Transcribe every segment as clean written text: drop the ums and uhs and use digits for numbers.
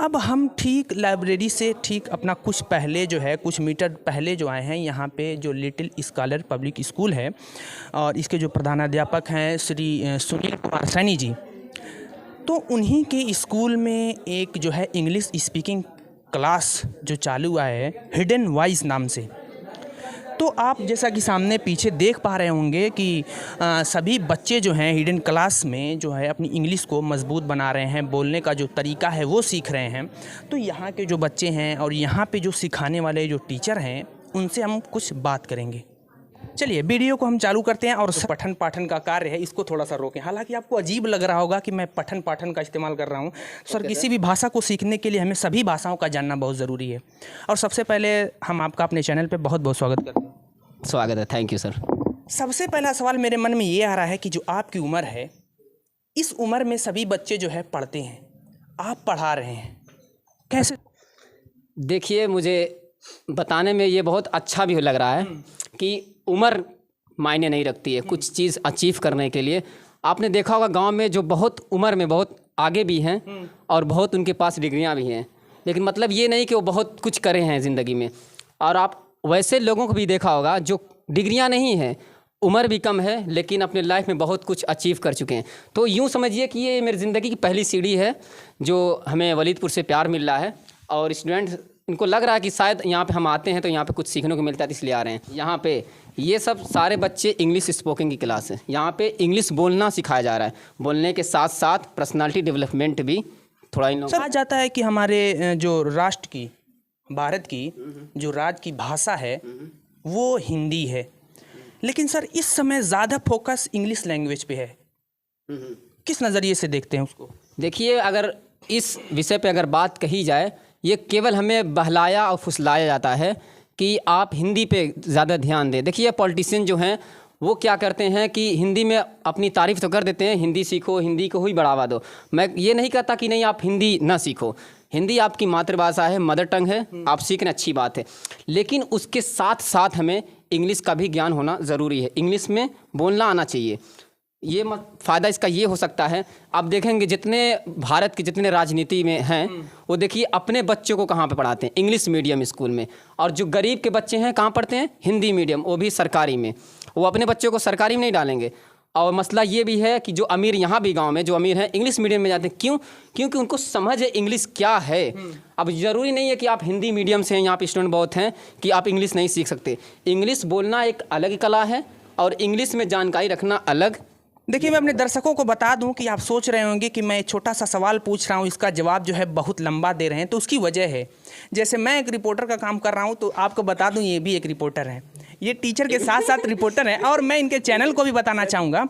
अब हम ठीक लाइब्रेरी से ठीक अपना कुछ पहले जो है कुछ मीटर पहले जो आए हैं यहाँ पे जो लिटिल स्कॉलर पब्लिक स्कूल है और इसके जो प्रधानाध्यापक हैं श्री सुनील कुमार सैनी जी। तो उन्हीं के स्कूल में एक जो है इंग्लिश स्पीकिंग क्लास जो चालू हुआ है हिडन वॉइस नाम से। तो आप जैसा कि सामने पीछे देख पा रहे होंगे कि सभी बच्चे जो हैं हिडन क्लास में जो है अपनी इंग्लिश को मजबूत बना रहे हैं, बोलने का जो तरीका है वो सीख रहे हैं। तो यहाँ के जो बच्चे हैं और यहाँ पे जो सिखाने वाले जो टीचर हैं उनसे हम कुछ बात करेंगे। चलिए वीडियो को हम चालू करते हैं और पठन पाठन का कार्य है इसको थोड़ा सा रोकें। हालांकि आपको अजीब लग रहा होगा कि मैं पठन पाठन का इस्तेमाल कर रहा हूं। सर किसी भी भाषा को सीखने के लिए हमें सभी भाषाओं का जानना बहुत ज़रूरी है। और सबसे पहले हम आपका अपने चैनल पे बहुत बहुत स्वागत करते हैं। स्वागत है, थैंक यू सर। सबसे पहला सवाल मेरे मन में ये आ रहा है कि जो आपकी उम्र है, इस उम्र में सभी बच्चे जो है पढ़ते हैं, आप पढ़ा रहे हैं, कैसे? देखिए, मुझे बताने में ये बहुत अच्छा भी लग रहा है कि उम्र मायने नहीं रखती है कुछ चीज़ अचीव करने के लिए। आपने देखा होगा गांव में जो बहुत उम्र में बहुत आगे भी हैं और बहुत उनके पास डिग्रियां भी हैं, लेकिन मतलब ये नहीं कि वो बहुत कुछ करे हैं ज़िंदगी में। और आप वैसे लोगों को भी देखा होगा जो डिग्रियां नहीं हैं, उम्र भी कम है, लेकिन अपने लाइफ में बहुत कुछ अचीव कर चुके हैं। तो यूँ समझिए कि ये मेरी ज़िंदगी की पहली सीढ़ी है जो हमें वलीदपुर से प्यार मिल रहा है। और स्टूडेंट्स, इनको लग रहा है कि शायद यहाँ पे हम आते हैं तो यहाँ पे कुछ सीखने को मिलता है, इसलिए आ रहे हैं। यहाँ पे ये सब सारे बच्चे इंग्लिश स्पोकिंग की क्लास है। यहाँ पे इंग्लिश बोलना सिखाया जा रहा है, बोलने के साथ साथ पर्सनालिटी डेवलपमेंट भी थोड़ा इन लोगों कहा जाता है कि हमारे जो राष्ट्र की, भारत की जो राज्य की भाषा है वो हिंदी है, लेकिन सर इस समय ज़्यादा फोकस इंग्लिश लैंग्वेज पे है। किस नज़रिए से देखते हैं उसको? देखिए, अगर इस विषय पे अगर बात कही जाए, ये केवल हमें बहलाया और फुसलाया जाता है कि आप हिंदी पे ज़्यादा ध्यान दें। देखिए, पॉलिटिशियन जो हैं वो क्या करते हैं कि हिंदी में अपनी तारीफ़ तो कर देते हैं, हिंदी सीखो, हिंदी को ही बढ़ावा दो। मैं ये नहीं कहता कि नहीं आप हिंदी ना सीखो, हिंदी आपकी मातृभाषा है, मदर टंग है, आप सीखना अच्छी बात है, लेकिन उसके साथ साथ हमें इंग्लिश का भी ज्ञान होना ज़रूरी है। इंग्लिश में बोलना आना चाहिए। ये फ़ायदा इसका ये हो सकता है, आप देखेंगे जितने भारत के जितने राजनीति में हैं वो देखिए अपने बच्चों को कहाँ पे पढ़ाते हैं, इंग्लिश मीडियम स्कूल में। और जो गरीब के बच्चे हैं कहाँ पढ़ते हैं? हिंदी मीडियम, वो भी सरकारी में। वो अपने बच्चों को सरकारी में नहीं डालेंगे। और मसला ये भी है कि जो अमीर यहाँ भी गांव में जो अमीर हैं इंग्लिश मीडियम में जाते हैं। क्यों? क्योंकि उनको समझ है इंग्लिश क्या है। अब ज़रूरी नहीं है कि आप हिंदी मीडियम से हैं, यहाँ पे स्टूडेंट बहुत हैं, कि आप इंग्लिश नहीं सीख सकते। इंग्लिश बोलना एक अलग कला है और इंग्लिश में जानकारी रखना अलग। देखिए, मैं अपने दर्शकों को बता दूं कि आप सोच रहे होंगे कि मैं छोटा सा सवाल पूछ रहा हूं, इसका जवाब जो है बहुत लंबा दे रहे हैं। तो उसकी वजह है, जैसे मैं एक रिपोर्टर का काम कर रहा हूं तो आपको बता दूं ये भी एक रिपोर्टर है, ये टीचर के साथ साथ रिपोर्टर है। और मैं इनके चैनल को भी बताना चाहूँगा,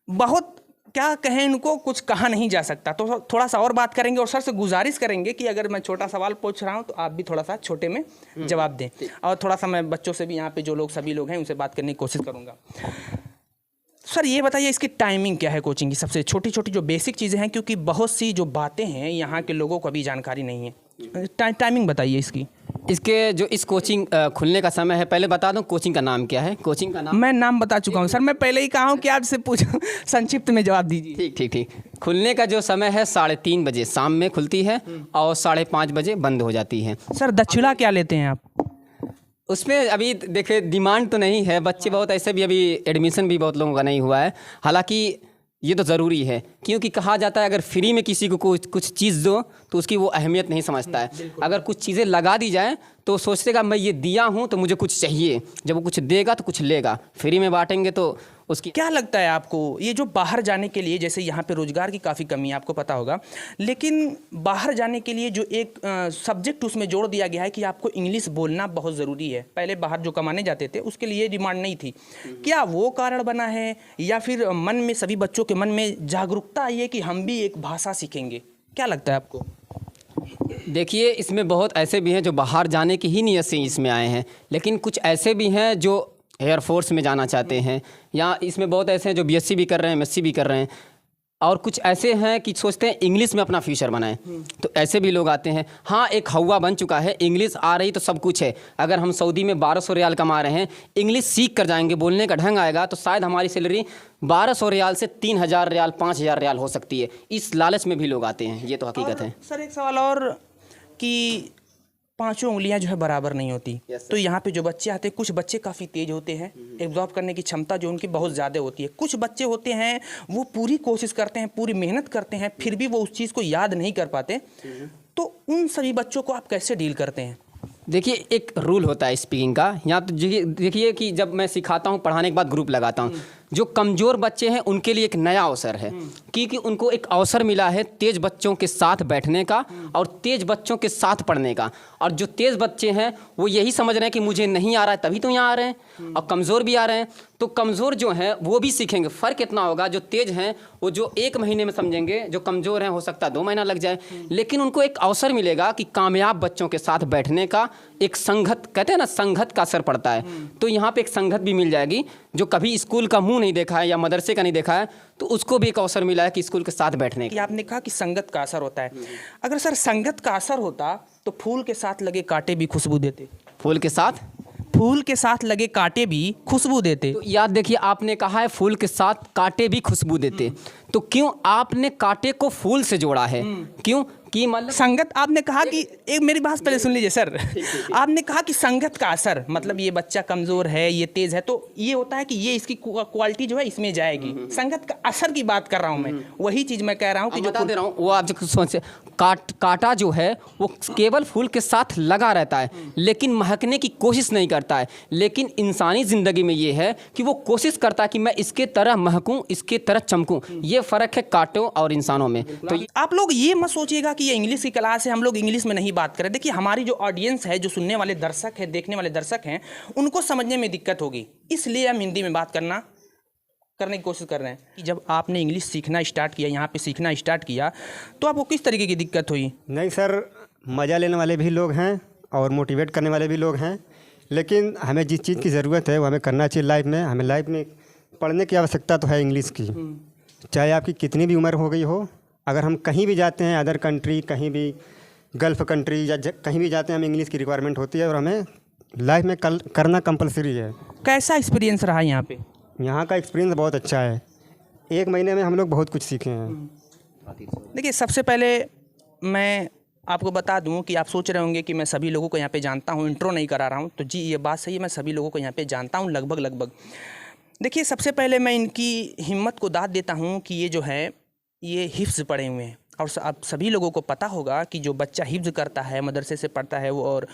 बहुत क्या कहें, इनको कुछ कहा नहीं जा सकता। तो थोड़ा सा और बात करेंगे और सर से गुजारिश करेंगे कि अगर मैं छोटा सवाल पूछ रहा हूँ तो आप भी थोड़ा सा छोटे में जवाब दें। और थोड़ा सा मैं बच्चों से भी, यहाँ पे जो लोग सभी लोग हैं उनसे बात करने की कोशिश करूँगा। सर ये बताइए इसकी टाइमिंग क्या है कोचिंग की? सबसे छोटी छोटी जो बेसिक चीज़ें हैं, क्योंकि बहुत सी जो बातें हैं यहाँ के लोगों को अभी जानकारी नहीं है। टाइमिंग बताइए इसकी। इसके जो इस कोचिंग खुलने का समय है, पहले बता दूं कोचिंग का नाम क्या है। कोचिंग का नाम मैं नाम बता चुका हूँ सर, मैं पहले ही कहा हूँ कि आपसे पूछो, संक्षिप्त में जवाब दीजिए। ठीक ठीक ठीक। खुलने का जो समय है 3:30 बजे शाम में खुलती है और 5:30 बजे बंद हो जाती है। सर दक्षिणा क्या लेते हैं आप? उसमें अभी देखिए डिमांड तो नहीं है, बच्चे बहुत ऐसे भी, अभी एडमिशन भी बहुत लोगों का नहीं हुआ है। हालांकि ये तो ज़रूरी है, क्योंकि कहा जाता है अगर फ्री में किसी को कुछ चीज़ दो तो उसकी वो अहमियत नहीं समझता है। अगर कुछ चीज़ें लगा दी जाए तो सोचेगा मैं ये दिया हूँ तो मुझे कुछ चाहिए, जब वो कुछ देगा तो कुछ लेगा। फ्री में बांटेंगे तो उसकी क्या लगता है आपको, ये जो बाहर जाने के लिए, जैसे यहाँ पे रोज़गार की काफ़ी कमी है आपको पता होगा, लेकिन बाहर जाने के लिए जो एक सब्जेक्ट उसमें जोड़ दिया गया है कि आपको इंग्लिश बोलना बहुत ज़रूरी है। पहले बाहर जो कमाने जाते थे उसके लिए डिमांड नहीं थी, क्या वो कारण बना है या फिर मन में, सभी बच्चों के मन में जागरूकता आई है कि हम भी एक भाषा सीखेंगे? क्या लगता है आपको? देखिए, इसमें बहुत ऐसे भी हैं जो बाहर जाने की ही नीयत से इसमें आए हैं, लेकिन कुछ ऐसे भी हैं जो एयरफोर्स में जाना चाहते हैं, या इसमें बहुत ऐसे हैं जो बीएससी भी कर रहे हैं, एमएससी भी कर रहे हैं। और कुछ ऐसे हैं कि सोचते हैं इंग्लिश में अपना फ्यूचर बनाएं, तो ऐसे भी लोग आते हैं। हाँ, एक हवा बन चुका है, इंग्लिश आ रही तो सब कुछ है। अगर हम सऊदी में 1200 रियाल कमा रहे हैं, इंग्लिश सीख कर जाएंगे, बोलने का ढंग आएगा, तो शायद हमारी सैलरी 1200 रियाल से 3000 रियाल 5000 रियाल हो सकती है। इस लालच में भी लोग आते हैं, ये तो हकीकत है। सर एक सवाल और कि पांचों उंगलियां जो है बराबर नहीं होती। तो यहाँ पे जो बच्चे आते हैं, कुछ बच्चे काफ़ी तेज होते हैं, एब्जॉर्ब करने की क्षमता जो उनकी बहुत ज़्यादा होती है। कुछ बच्चे होते हैं वो पूरी कोशिश करते हैं, पूरी मेहनत करते हैं, फिर भी वो उस चीज़ को याद नहीं कर पाते। तो उन सभी बच्चों को आप कैसे डील करते हैं? देखिए, एक रूल होता है स्पीकिंग का। यहाँ तो देखिए कि जब मैं सिखाता हूँ, पढ़ाने के बाद ग्रुप लगाता हूँ, जो कमज़ोर बच्चे हैं उनके लिए एक नया अवसर है, क्योंकि उनको एक अवसर मिला है तेज़ बच्चों के साथ बैठने का और तेज़ बच्चों के साथ पढ़ने का। और जो तेज़ बच्चे हैं वो यही समझ रहे हैं कि मुझे नहीं आ रहा है तभी तो यहाँ आ रहे हैं, और कमज़ोर भी आ रहे हैं, तो कमज़ोर जो हैं वो भी सीखेंगे। फ़र्क इतना होगा, जो तेज़ हैं वो जो 1 महीने में समझेंगे, जो कमज़ोर हैं हो सकता है 2 महीना लग जाए, लेकिन उनको एक अवसर मिलेगा कि कामयाब बच्चों के साथ बैठने का। एक संगत, कहते हैं ना, संगत का असर पड़ता है, तो यहाँ पे एक संगत भी मिल जाएगी। जो कभी स्कूल का मुंह नहीं देखा है या मदरसे का नहीं देखा है, तो उसको भी एक अवसर मिला है कि स्कूल के साथ बैठने का। आपने कहा कि संगत का असर होता है। अगर सर संगत का असर होता तो फूल के साथ लगे कांटे भी खुशबू देते। फूल के साथ लगे कांटे भी खुशबू देते। तो याद देखिए, आपने कहा है फूल के साथ कांटे भी खुशबू देते, तो क्यों आपने कांटे को फूल से जोड़ा है? क्यों? कि मतलब संगत, आपने कहा कि, एक मेरी बात पहले सुन लीजिए सर। आपने कहा कि संगत का असर, मतलब ये बच्चा कमजोर है, ये तेज है, तो ये होता है कि ये इसकी क्वालिटी जो है इसमें जाएगी। संगत का असर की बात कर रहा हूँ मैं, वही चीज मैं कह रहा हूँ कि जो बता दे रहा हूँ, वो आप जो सोचे, कांटा जो है वो केवल फूल के साथ लगा रहता है, लेकिन महकने की कोशिश नहीं करता है। लेकिन इंसानी ज़िंदगी में ये है कि वो कोशिश करता है कि मैं इसके तरह महकूं, इसके तरह चमकूं। ये फ़र्क है कांटों और इंसानों में। तो आप लोग ये मत सोचिएगा कि ये इंग्लिश की क्लास है, हम लोग इंग्लिश में नहीं बात करें। देखिए, हमारी जो ऑडियंस है, जो सुनने वाले दर्शक है, देखने वाले दर्शक हैं, उनको समझने में दिक्कत होगी, इसलिए हम हिंदी में बात करने की कोशिश कर रहे हैं। कि जब आपने इंग्लिश सीखना स्टार्ट किया, यहाँ पे सीखना स्टार्ट किया, तो आपको किस तरीके की दिक्कत हुई? नहीं सर, मज़ा लेने वाले भी लोग हैं और मोटिवेट करने वाले भी लोग हैं, लेकिन हमें जिस चीज़ की ज़रूरत है वो हमें करना चाहिए लाइफ में। हमें लाइफ में पढ़ने की आवश्यकता तो है इंग्लिश की, चाहे आपकी कितनी भी उम्र हो गई हो। अगर हम कहीं भी जाते हैं, अदर कंट्री, कहीं भी गल्फ़ कंट्री या कहीं भी जाते हैं, हमें इंग्लिश की रिक्वायरमेंट होती है और हमें लाइफ में करना कंपलसरी है। कैसा एक्सपीरियंस रहा यहाँ पे? यहाँ का एक्सपीरियंस बहुत अच्छा है। 1 महीने में हम लोग बहुत कुछ सीखे हैं। देखिए, सबसे पहले मैं आपको बता दूं कि आप सोच रहे होंगे कि मैं सभी लोगों को यहाँ पे जानता हूँ, इंट्रो नहीं करा रहा हूँ। तो जी, ये बात सही है, मैं सभी लोगों को यहाँ पे जानता हूँ लगभग। देखिए, सबसे पहले मैं इनकी हिम्मत को दाद देता हूँ कि ये जो है ये हिफ्ज़ पढ़े हुए हैं। और आप सभी लोगों को पता होगा कि जो बच्चा हिफ्ज़ करता है, मदरसे से पढ़ता है वो, और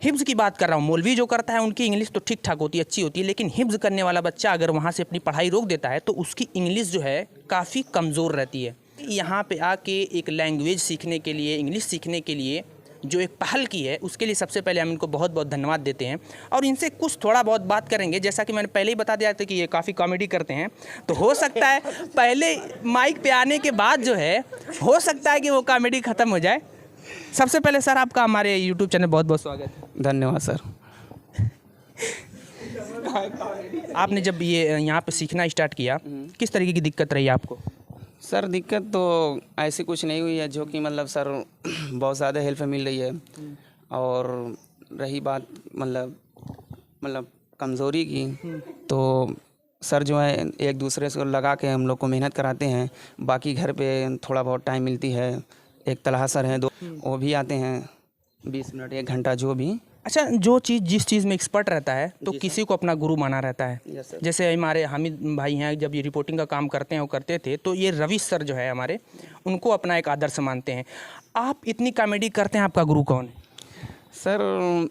हिफ्ज़ की बात कर रहा हूँ, मौलवी जो करता है उनकी इंग्लिश तो ठीक ठाक होती है, अच्छी होती है, लेकिन हिफ्ज़ करने वाला बच्चा अगर वहाँ से अपनी पढ़ाई रोक देता है तो उसकी इंग्लिश जो है काफ़ी कमज़ोर रहती है। यहाँ पे आके एक लैंग्वेज सीखने के लिए, इंग्लिश सीखने के लिए जो एक पहल की है, उसके लिए सबसे पहले हम इनको बहुत बहुत धन्यवाद देते हैं। और इनसे कुछ थोड़ा बहुत बात करेंगे। जैसा कि मैंने पहले ही बता दिया था कि ये काफ़ी कॉमेडी करते हैं, तो हो सकता है पहले माइक पे आने के बाद जो है, हो सकता है कि वो कॉमेडी ख़त्म हो जाए। सबसे पहले सर, आपका हमारे यूट्यूब चैनल बहुत बहुत स्वागत है। धन्यवाद सर। आपने जब ये यहाँ पे सीखना स्टार्ट किया, किस तरीके की दिक्कत रही आपको? सर दिक्कत तो ऐसी कुछ नहीं हुई है, जो कि मतलब सर बहुत ज़्यादा हेल्प मिल रही है। और रही बात मतलब कमज़ोरी की, तो सर जो है एक दूसरे से लगा के हम लोग को मेहनत कराते हैं। बाकी घर पे थोड़ा बहुत टाइम मिलती है, एक तलहा सर हैं 2, वो भी आते हैं 20 मिनट 1 घंटा जो भी। अच्छा, जो चीज़ जिस चीज़ में एक्सपर्ट रहता है तो किसी को अपना गुरु माना रहता है। जैसे हमारे हामिद भाई हैं, जब ये रिपोर्टिंग का काम करते हैं, वो करते थे, तो ये रवि सर जो है हमारे, उनको अपना एक आदर्श मानते हैं। आप इतनी कॉमेडी करते हैं, आपका गुरु कौन है? सर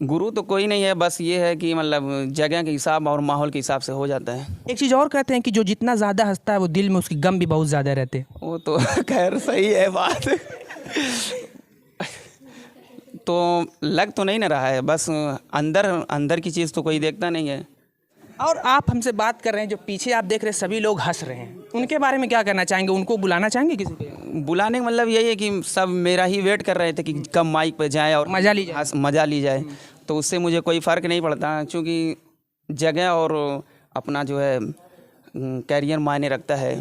गुरु तो कोई नहीं है, बस ये है कि मतलब जगह के हिसाब और माहौल के हिसाब से हो जाता है। एक चीज़ और कहते हैं कि जो जितना ज़्यादा हंसता है वो दिल में उसकी गम भी बहुत ज़्यादा रहते हैं। वो तो खैर सही है बात। तो लग तो नहीं ना रहा है, बस अंदर की चीज़ तो कोई देखता नहीं है। और आप हमसे बात कर रहे हैं, जो पीछे आप देख रहे हैं सभी लोग हंस रहे हैं, उनके बारे में क्या कहना चाहेंगे? उनको बुलाना चाहेंगे किसी को? बुलाने का मतलब यही है कि सब मेरा ही वेट कर रहे थे कि कब माइक पे जाए और मज़ा ली जाए। तो उससे मुझे कोई फ़र्क नहीं पड़ता, क्योंकि जगह और अपना जो है कैरियर मायने रखता है।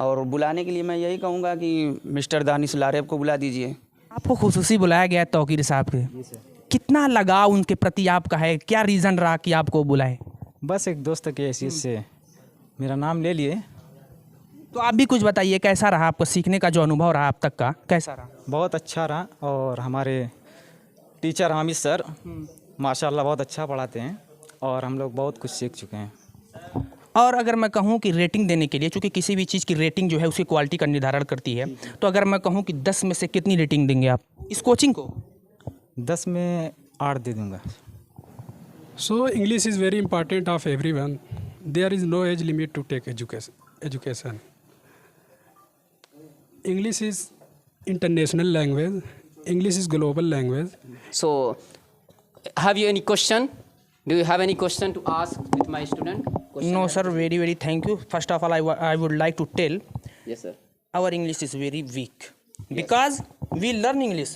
और बुलाने के लिए मैं यही कहूँगा कि मिस्टर दानिश लारेब को बुला दीजिए। आपको खुसूसी बुलाया गया है तौकीर साहब के, कितना लगाव उनके प्रति आपका है, क्या रीज़न रहा कि आपको बुलाए? बस एक दोस्त की हैसियत से मेरा नाम ले लिए। तो आप भी कुछ बताइए, कैसा रहा आपको सीखने का जो अनुभव रहा अब तक का, कैसा रहा? बहुत अच्छा रहा और हमारे टीचर हामिद सर माशाल्लाह बहुत अच्छा पढ़ाते हैं और हम लोग बहुत कुछ सीख चुके हैं। और अगर मैं कहूँ कि रेटिंग देने के लिए, चूँकि किसी भी चीज़ की रेटिंग जो है उसकी क्वालिटी का निर्धारण करती है, तो अगर मैं कहूँ कि 10 में से कितनी रेटिंग देंगे आप इस कोचिंग को? 10 में 8 दे दूँगा। So English is very important of everyone. There is no age limit to take education. English is international language. English is global language. So, have you any question? Do you have any question to ask with my student? No sir, very thank you. First of all, I would like to tell Yes, sir. our English is very weak because we learn English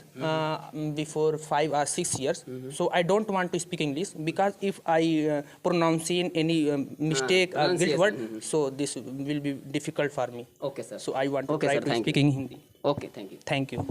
before 5 or 6 years. So I don't want to speak English because if I pronounce in any mistake or guilt word, so this will be difficult for me. Okay, sir. So I want to Okay, try sir, to thank speak you. in Hindi. Okay, thank you. Thank you.